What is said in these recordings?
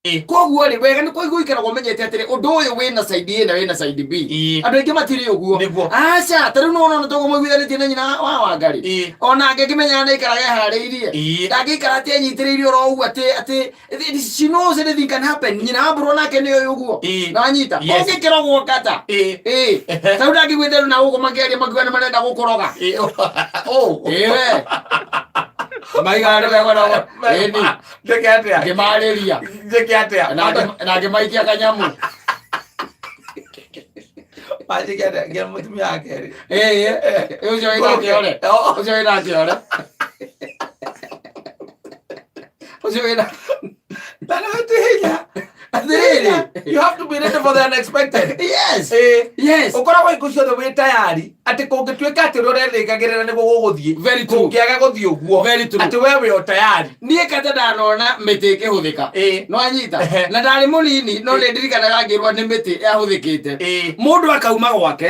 koguo ri wega ni koiguo ikara gomenyete atiri undu uyu wina side A na wina side B andu ingi matiri uguo acha tari no togo mwiguithanitie na nyina wa Wangari ona ange ngimenya na ikara gehariirie ndangi ikara ati anyitiriirie oro uguo ati she knows anything can happen nyina wa Mburu nake ni uguo na anyita onge kirogwo kata tau ndangi gwithero na uguo mangeria magwana marenda gukoroga we Maiga ndio wako eni ngekeatia ngimariria ngekeatia na ngimaikia kanyamu Majigere ngel mutumia yake ujo ina kiore ujo ina kiore ujo ina Tana hatiya you have to be ready for the unexpected. Yes. Yes. Ukora wa ikucio the way tayari ati kungituika ati rorerikagirira ni guguthie. Very true. Ukiaga guthie uguo. Very true. Ati wewe o tayari. Nie kata ndanona miti ikihuthika. No anyita. Na ndari munini no ndirikanaga ngirwa ni miti yahuthikite. Mundu akauma gwake,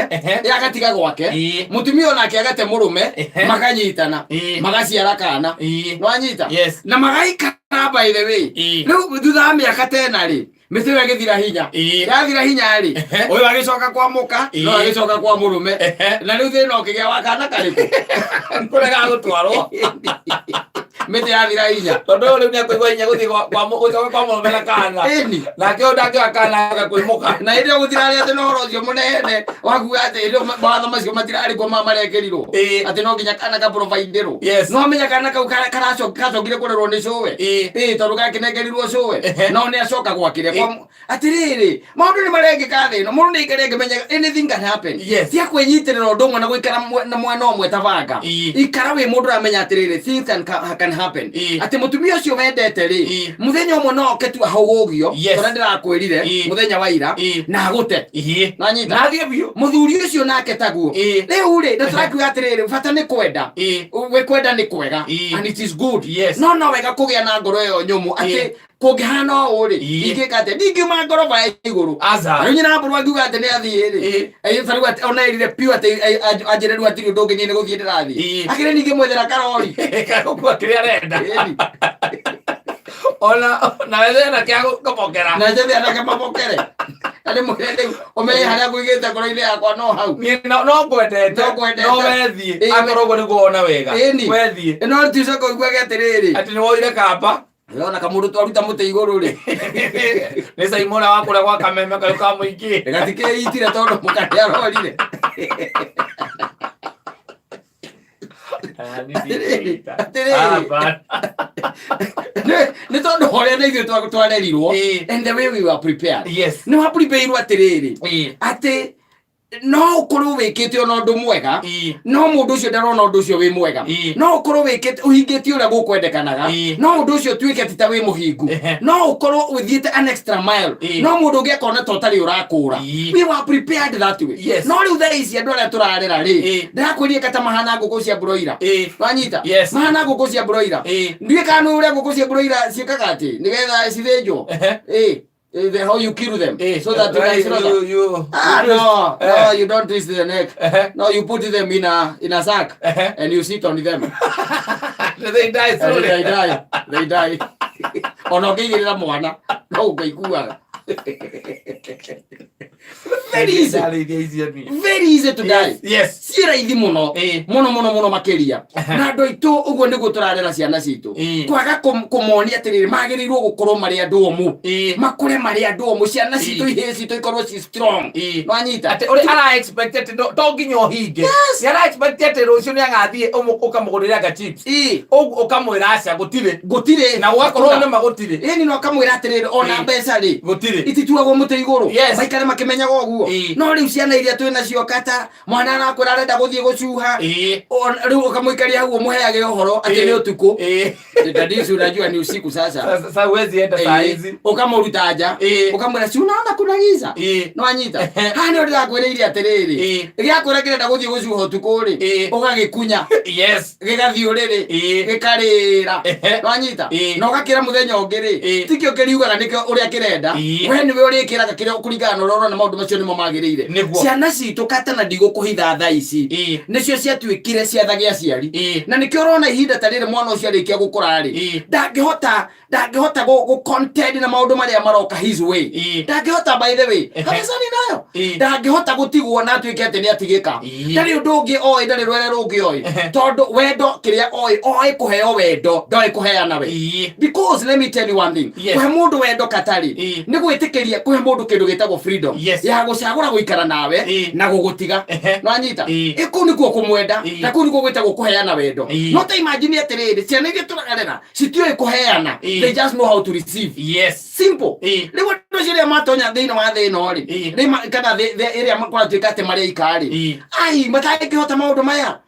agatiga gwake. Mutumia onake agate murume, makanyitana. Magaciara kana. No anyita. Na magaika by the way. No thutha miaka tena ri. Miti wagithira hinya. Yathira hinya ri. Uyu agicoka kwa muka, no agicoka kwa murume. Na riu thina ukigia wakana kariku. Kurega gutwarwo. Miti yathira hinya. Tondu riu ni akuigwa hinya guthii kwa murume na kana. Na kio ndake wakana agakuimuka. Na ile guthira ri ati no horo ucio munene. Waguga ati ile batha macio matirari kwa mama rekerirwo. Ati no nginya kana ka providerwo. No menya kana kau karacokire kurerwo ni cuwe. Tondu gakinengerirwo cuwe. No ni acoka gwakire atiriri maundu ni marengeka thino mundu ni ikarenge menya anything can happen tia kwenyitirira undu umwe na guikara na mwana umwe tabanga ikara we mundu amenya atiriri things can happen ati mutumia ucio wendete ri muthenya umwe no ketu ahogogio tondu ndirakwirire muthenya wa ira na agute na nyita na thie biu muthuri ucio nake taguo riu ri ndatarakiuga atiriri bata ni kwenda we kwenda ni kwega and it is good no wega kugia na ngoro yo nyumu ati kugihana uri ingikate ndingiuma ngoroba ya iguru riu nyina Mburu angiuga ati ni athie ri tariu ati ona irire piu ati anjireru ati undu ungi ni guthie ndirathie akire ningi mwethera karori gakukua kiria arenda ona na wethe na kia gukobokera na jethe na kemabokere ani mwende umenye haria nguigite ngoro-ini yakwa no hau no ngwendete no wethie akorwo ni kuona wega wethie no ticoka uiguage atiriri ati ni woire kamba Yona kamundu twaruta muti iguru ri ni Saimona wakura kwa kameme ka muingi gatike itire tondu mukati arorire ni tondu horia na ithuĩ twarerirwo and the way we were prepared ni wa prepare atiriri ati no ukorwo wikite ona undu mwega no mundu ucio ndarona undu ucio wi mwega no ukorwo wikite uhingite uria gukwendekanaga no undu ucio tuike tita wi muhingu no ukorwo uthiite an extra mile no mundu ungi akona totally urakura we were prepared that way no riu thaa ici andu aria turarera ri ndakwirie kata mahana nguku cia broiler wanyita mahana nguku cia broiler ndui kana uria nguku cia broiler ciikaga ati nigetha cithinjwo how you kill them so that no you don't twist the neck no you put them in a sack and you sit on them they die slowly they die ono ngigirira mwana no ukaiguaga very easy to die si raithi muno muno makiria na andu aitu uguo niguo turarera ciana citu kwaga kumonia atiriri magirirwo gukorwo mari andu omu makure mari andu omu ciana citu ihe citu ikorwo ci strong no anyita ati uri ara expected to nginyo hinge yara expected rucio ni agathie ukamugurira ga chips ukamwira acia gutire na gwakorwo ni magutire ni no kamwira atiriri ona mbeca ri gutire itituagwo muti iguru maikare makimenyaga uguo no riu ciana iria twina cio kata mwana arakwira arenda guthie gucuha riu ukamuikaria hau umuheage uhoro ati ni utuku dadisi unajua ni usiku sasa huwezi enda saa hizi ukamuruta nja ukamwira si unaona kuna giza no anyita hani uri akwiriire atiriri giakwira kirenda guthie gucuha utuku ri ugagikunya gigathie uriri gikarira no anyita no gakira muthenya ungiri tikio kiriugaga nikio uria kirenda we niwe urikiraga kiria kuringana na urona na maundu macio nimo magirire ciana citu katana ndigũkũhitha thaa ici nicio ciatuĩkire ciathagia aciari na nikio urona ihinda tarire mwana ucio arikia gũkũra ri ndangĩhota content na maundu maria maroka his way ndangĩhota by the way kabisani nayo ndangĩhota gũtigwo na atuĩke atĩ nĩ atigĩka ndari ũndũ ũngĩ oĩ ndari rwere rũngĩ oĩ tondu wendo kiria oĩ kũheo wendo ndoĩ kũheana we because let me tell you one thing kũhe mũndũ wendo katari nĩ gwĩtĩkĩria kũhe mũndũ kĩndũ gĩtagwo freedom ya gũcagũra gũikara nawe na gũgũtiga no anyita kũu nĩkuo kũmwenda na kũu nĩkuo gwĩtagwo kũheana wendo no ta imagine atĩrĩrĩ ciana iria tũragarera citiũĩ kũheana they just know how to receive simple rĩu andũ acio rĩrĩa matonya thĩinĩ wa thĩ ĩno rĩ kana ĩrĩa makwatuĩka atĩ marĩa ikarĩ ai matangĩhota maũndũ maya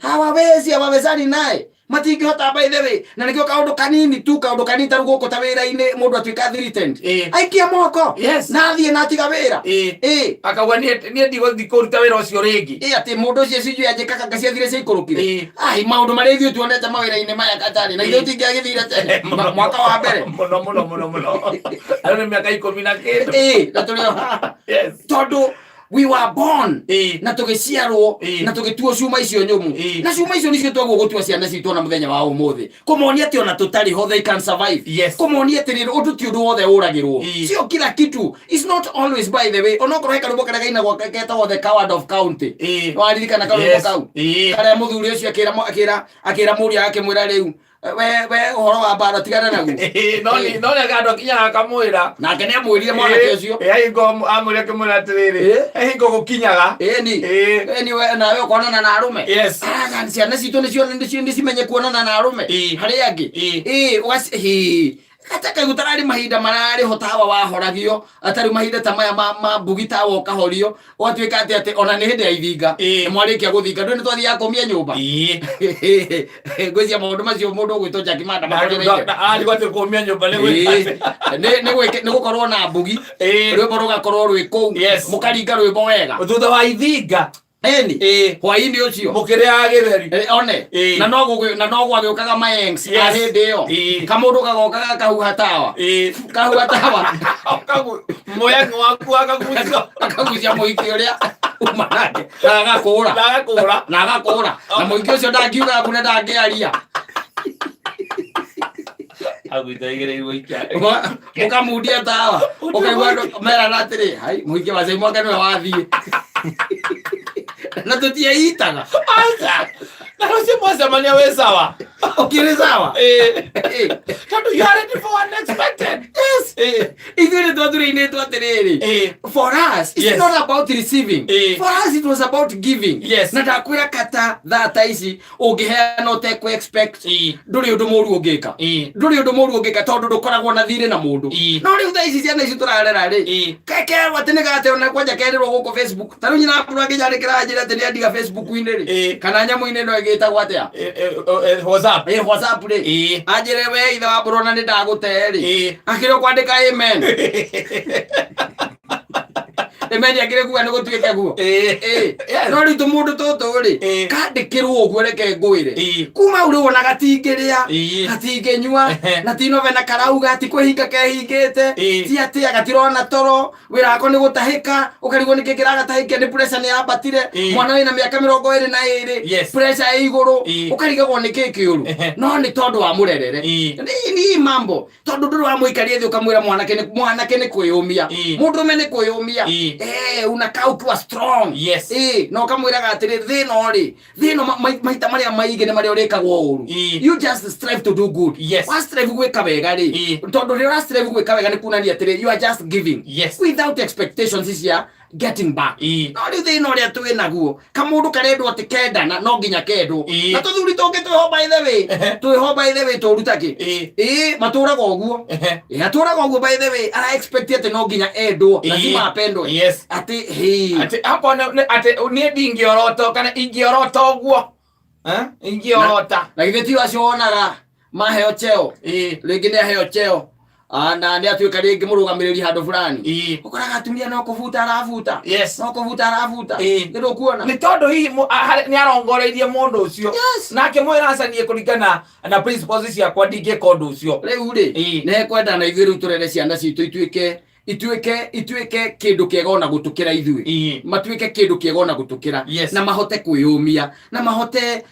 hawawezani naye matingĩhota by the way na nĩkĩo kaũndũ kanini tarĩ gũkũ ta wĩra-inĩ mũndũ atuĩka threatened aikia moko na athiĩ na atiga wĩra akauga niĩ ndigũthiĩ kũruta wĩra ũcio rĩngĩ atĩ mũndũ ũcio cijui anjĩkaga ngaciathire ciaikũrũkire ai maũndũ marĩa ithuĩ tuonete mawĩra-inĩ maya katarĩ na ithuĩ tingĩagĩthire tene mwaka wa mbere mũno arĩ nĩ mĩaka 10 na kĩndũ na tũrĩ tondũ we were born na tugiciarwo na tugituo cuma icio nyumu na cuma icio nicio twagwo gutua ciana citu na muthenya wa umuthi kumuonia ati ona tutari ho they can survive kumuonia ati undu ti undu wothe uragirwo sio kila kitu is not always by the way onokorwo hekarubo kana gaina gwa keta the coward of county waririkana karubo kau kare muthuri ucio akira muria yake mwira riu we horo wa bara tigana naguo no nĩ gandũ kinyaga kamwĩra nake nĩ amwĩrire mwanake ũcio hingo amwĩre kĩmwĩra atĩrĩrĩ hingo gũkinyaga ni we nawe ũkonana na arũme ciana citũ nĩ cimenye kuonana na arũme harĩ angĩ ataka gutarari mahinda marari hotawa wahoragio atari mahinda ta maya ma bugita wo kahorio watuika ati ona ni hindi ya ithinga mwarikia guthinga ndu ni twathi akomia nyumba ngwizia maundu macio mundu gwito Jackie Manda ari gwate komia nyumba ni gukorwo na bugi rwimbo rugakorwo rwi kou mukaringa rwimbo wega thutha wa ithinga hwaini ucio mukiria githeri one na no gwagĩũkaga mayengs a hĩndĩ ĩyo kamũndũ gagokaga kahuhatawa moya waku akagucia mũhiki ũrĩa uma nake na agakũũra na mũhiki ũcio ndangiuga kuna ndangĩaria ukamudia tawa ukaigua mera natiri hai muhiki wa sema kana wathiĩ na tutiaitaga na rũciũ mwacemania wĩ sawa ukiri sawa tondũ you are ready for unexpected ithuĩ nĩ twathuurĩinĩ atĩrĩrĩ for us it's not about receiving for us it was about giving na ndakwĩra kata thata ici ũngĩheana ũtekũ expect ndũrĩ ũndũ mũru ũngĩka tondũ ndũkoragwo na thirĩ na mũndũ no rĩu thaa ici ciana ici tũrarera rĩ kekerwo atĩ nĩ gate ona kwanja kerĩrwo gũkũ Facebook ta rĩu nyina akũrwa nginyandĩkĩra njĩra atĩ nĩ andiga Facebook-inĩ rĩ kana nyamũ-inĩ no ĩgĩtagwo atĩa WhatsApp rĩ anjĩre we ithe wa Borona nĩ ndagũte rĩ akĩrĩ kwandĩka amen emeni agire kuga nĩ gũtuĩke guo no rĩu tũmũndũ tũtũ rĩ kandĩkĩrwo ũguo reke ngwĩre kuma ũrĩ wona gatingĩrĩa gatingĩnyua na tinove na karauga ati kwĩhinga kehingĩte ti atĩa gatirona toro wĩra wako nĩ gũtahĩka ũkarigwo nĩ kĩngĩra gatahĩkia nĩ pressure nĩ yambatire mwana wĩna mĩaka 22 pressure ĩ igũrũ ũkarigagwo nĩ kĩ kĩũru no nĩ tondũ wa mũrerere ni mambo tondũ ndũrĩ wa mũikaria thĩ ũkamwĩra mwanake nĩ kwĩyũmia mũndũme nĩ kwĩyũmia unakaa ukiwa strong no kamwiraga atiri thino maita maria maigene maria urikagwo uru you just strive to do good wa strive gwika wega ri tondu ri strive gwika wega ni kunania atiri you are just giving without expectations is ya getting back no ri thino ria twi naguo kamundu karendwo ati kendana no nginya kendwo na tuthuri tungi twi by the way turuta ki maturaga uguo aturaga uguo by the way ara expect ati no nginya endwo lazima apendwe ati hapo ati ni ndingĩorota kana ingĩorota uguo ingĩorota na githĩ ti wacio wonaga maheo cheo rĩngĩ nĩ aheo cheo na ndia tuika ringi murugamiriri handu fulani ukoraga atumia no kuvuta aravuta no kuvuta aravuta ndio kuona ni tondu hihi ni arongoreirie mundu ucio nake mwira acanie kuringana na principles cia kwa ndinge kondu ucio riu ri ne kwenda na ithuĩ rĩu turere ciana citu ituĩke kindu kiega ona gutukira ithuĩ matuĩke kindu kiega ona gutukira na mahote kwĩyũmia na mahote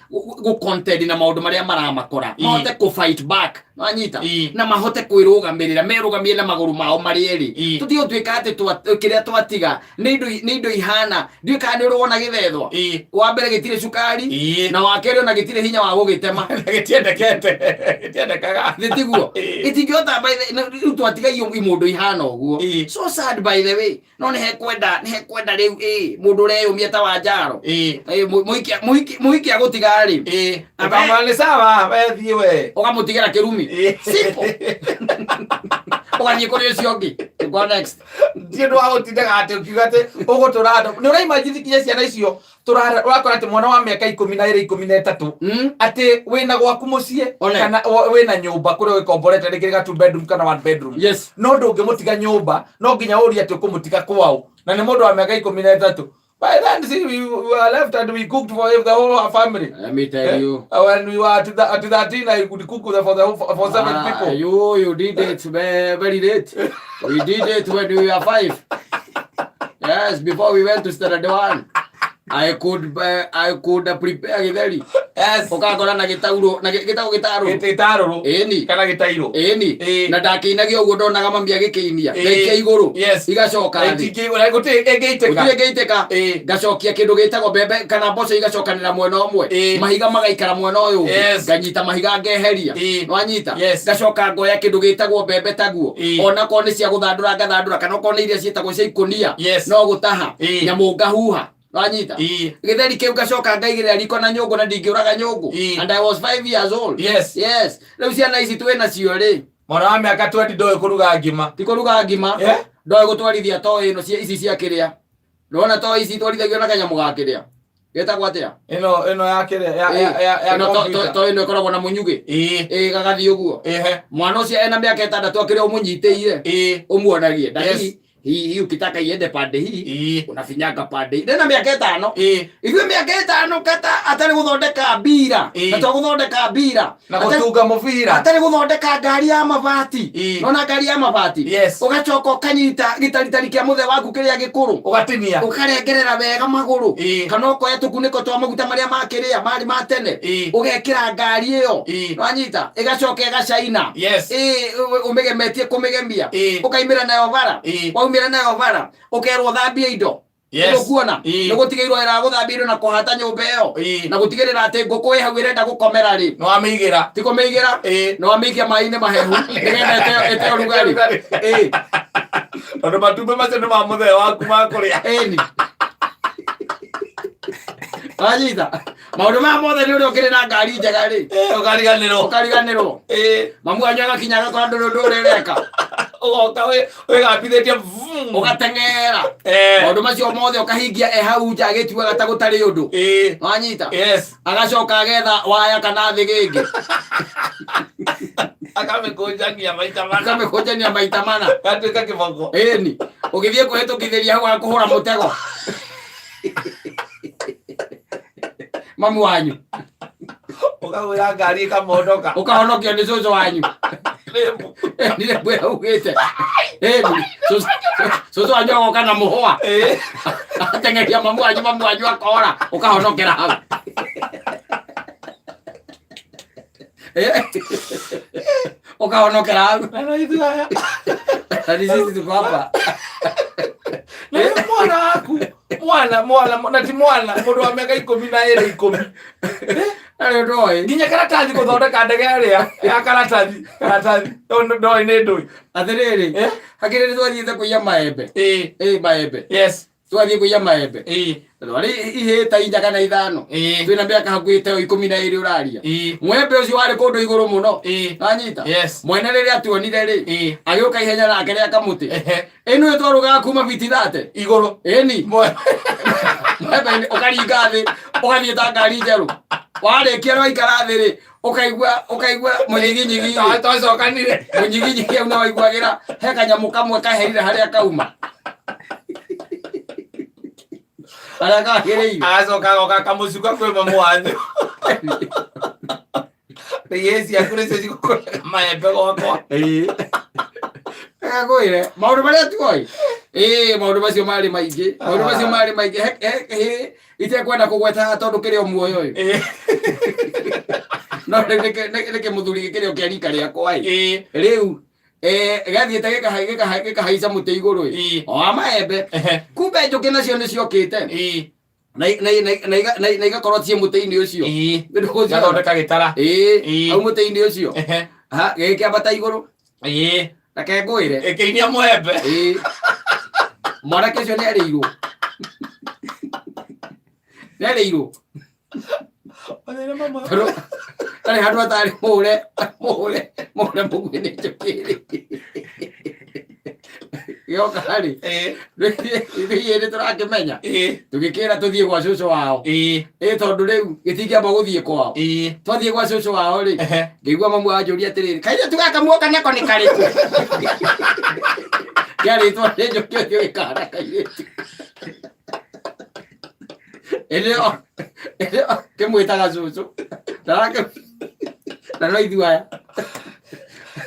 gucontend na maundu maria maramakora mahote ku fight back wanyita na mahote kwĩrũgamĩrĩra merũgamie na magũrũ mao marĩ erĩ tutige tuĩka atĩ kiria twatiga nĩ indo ihana ndiũka nĩ ũrona gĩthethwa wa mbere gĩtirĩ cukari na wa kerĩ ona gĩtirĩ hinya wa gũgĩtema gĩtiendekaga tiguo itingĩhota rĩu twatiga mũndũ ihana ũguo so sad by the way no nĩ hekwenda rĩu mũndũ ũreyũmia ta Wanjaro mũhiki agũtiga rĩ akamwani sawa wethiĩ we ũkamũtigĩra kĩrumi simple ũgathiĩ kũrĩ ũcio ũngĩ go next ndiĩ ndũ agũtindaga atĩ ukiuga atĩ ũgũtũra andũ nĩ ũraimagine kinya ciana icio ũrakora atĩ mwana wa mĩaka 12 13 atĩ wĩna gwaku mũciĩ kana wĩna nyũmba kũrĩa ũkomborete rĩngĩ 2 bedroom kana 1 bedroom no ndũngĩmũtiga nyũmba no nginya ũria atĩ ũkũmũtiga kwao na nĩ mũndũ wa mĩaka 13 by then see we were left and we cooked for the whole family. Let me tell you, when we were at 13 I could cook for 7 people. You did it very late. We did it when we were 5. Yes, before we went to standard 1. I could prepare githeri. Yes. Ukagora na gitauro na gitaro. Eni. Kana gitairo. Eni. Na ndakiinagia uguo ndonaga mami agikiinia. Ndekia iguru. Igacoka thi. Egeiteka. Gacokia kindu gitagwo bebe kana mboco igacokanira mwena umwe. Mahiga magaikara mwena uyu. Nganyita mahiga ngeheria. Nwanyita. Gacoka ngoya kindu gitagwo bebe taguo. Ona ko ni cia guthandura ngathandura kana ko ni iria cietagwo cia ikunia. No gutaha. Nyamu ngahuha. Wanyita githeri kiu gacoka ngaigirira riko na nyungu na ndingiuraga nyungu and I was 5 years old. Yes riu ciana ici twina cio ri mwana wa miaka 20 ndoe kuruga ngima ti kuruga ngima ndoe gutwarithia to ino ici cia kiria ndona to ici twarithagio na kanyamu ga kiria getagwo atia ino ya kiria ya to ino ikoragwo na munyugi gagathi uguo mwana ucio ena miaka 6 akiria umunyitĩire umuonagie ndari hii ukitaka iende pande hii unafinyanga pande hii na miaka 5 ithuĩ miaka 5 kata atari guthondeka mbira na to guthondeka mbira na gutunga mubira atari guthondeka ngari ya mabati nona ngari ya mabati ugacoka ukanyita gitaritari kia muthe waku kiria gikuru ugatinia ukarengerera wega maguru kana ukoya tukuniko twa maguta maria makiria mari matene ugekira ngari iyo wanyita igacoka igacaina umegemetie kumegemia ukaimira nayo bara umira nayo bara ukerwo thambia indo kuona no gutigeirwo era guthambia indo na kuhata nyumba iyo na gutigirira ati nguku hau irenda gukomera ri no amigira tiko meigira no amikia maine mahehu nigenda ete rugari ndo matumbe macio ma muthe waku makuria Wanyita maundu ma mothe ni uri ukiri na ngari njega ri ukariganirwo mamu anyu agakinyaga kwa ndundu urereka ugoka we gapithitie ugatengera maundu macio mothe ukahingia hau nja agituaga ta gutari undu wanyita agacoka agetha waya kana thi gingi akamekujania maita mana gatuika kiboko eni ugithie kuhitukithiria hau akuhura mutego mamu wanyu ukagura ngari ikamondoka ukahonokio ni cucu wanyu nile bwe ugite cucu wanyu agoka na muhwa atengeria mamu wanyu akora ukahonokera hau ukahonokera hau tani sisi tuko hapa mwana waku mwana ti mwana mundu wa miaka 12 ayo ndoi nginya karatathi guthondeka ndege ya karatathi ndoi ni ndui athiriri hakiri twathiite kuiya maembe maembe twathie kuiya maembe twari ihita inja kana ithano twina miaka hakuhi ta 12 uraria mwembe ucio wari kundu iguru muno anyita mwene riria atuonire ri agiuka ihenya nake ria kamuti ino twaruga kuma biti thate iguru eni Maembe ukaringa thi ugathie ta ngari njeru warekia no ikara thi ri ukaigua munyiginyigi tocokanire munyiginyigi au na waiguagira he kanyamu kamwe kaherire haria kauma ara kaherire acoka kamucuka kwi mamu wanyu yesi akurece cigukuraga maembe gwakwa agwire maundu maria tuoi maundu macio mari maingi itekwenda kugweta tondu kirio muoyo uyu no reke muthuri gikirio kia rika riakwa riu gathiete gikahaica muti iguru wa maembe kumbe njuki nacio niciokite na igakorwo tie muti-ini ucio gathondeka gitara au muti-ini ucio gikiambata iguru reke ngwire ikiinia mwembe mwanake ucio nĩarĩirwo tarĩ handũ atarĩ mũre mũguĩ nĩ njũkĩ gĩoka rĩ rĩu nĩtũrakĩmenya tũgĩkĩra tũthiĩ gwa cũcũ wao tondũ rĩu gĩtingĩamba gũthiĩ kwao twathiĩ gwa cũcũ wao rĩ ngĩigua mamu anjũria atĩrĩrĩ kairĩtu gaka muoka nako nĩ karĩkũ kĩarĩtwo nĩ njũkĩ ũthiũ gĩkahana kairĩtu ĩrĩo kĩmwĩtaga cũcũ na no ithuaya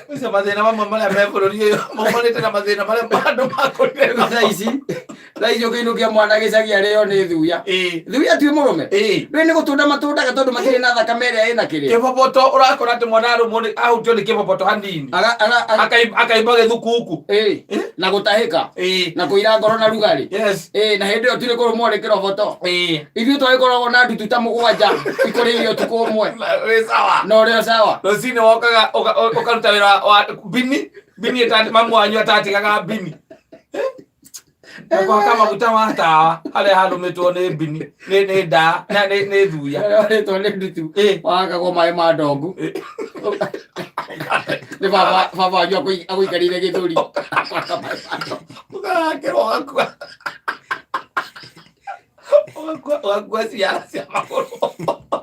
ucio mathĩna mamwe marĩa me bũrũri ũyũ maumanĩte na mathĩna marĩa andũ makũrire thaa ici ũkĩinũkia mwana gĩcagi arĩo nĩ thuya thuya tuĩ mũrũme rĩu nĩ gũtũnda matũndaga tondũ matirĩ na thakame ĩrĩa ĩna kĩrĩa kĩboboto ũrakora atĩ mwana arũmũ ahutio nĩ kĩboboto hanini akaimba gĩthukuku na gũtahĩka na kũira ngoro na rugarĩ na hĩndĩ ĩyo tirĩ kũrũmwo nĩ kĩroboto ithuĩ twagĩkoragwo na ndutu ta mũgwanja ikũrĩire ũtukũ ũmwe na ũrĩo sawa rũcinĩ wokaga ũkaruta wĩra wa bini mamu wanyu atatigaga bini kwaka maguta ma tawa harĩa harũmĩtwo nĩ bini nĩ ndaa nĩ thuya rĩtwo nĩ ndutu wakagwo maĩ ma ndongu nĩ baba wanyu agũikarĩire gĩthũri ũgakua ciara cia magũrũ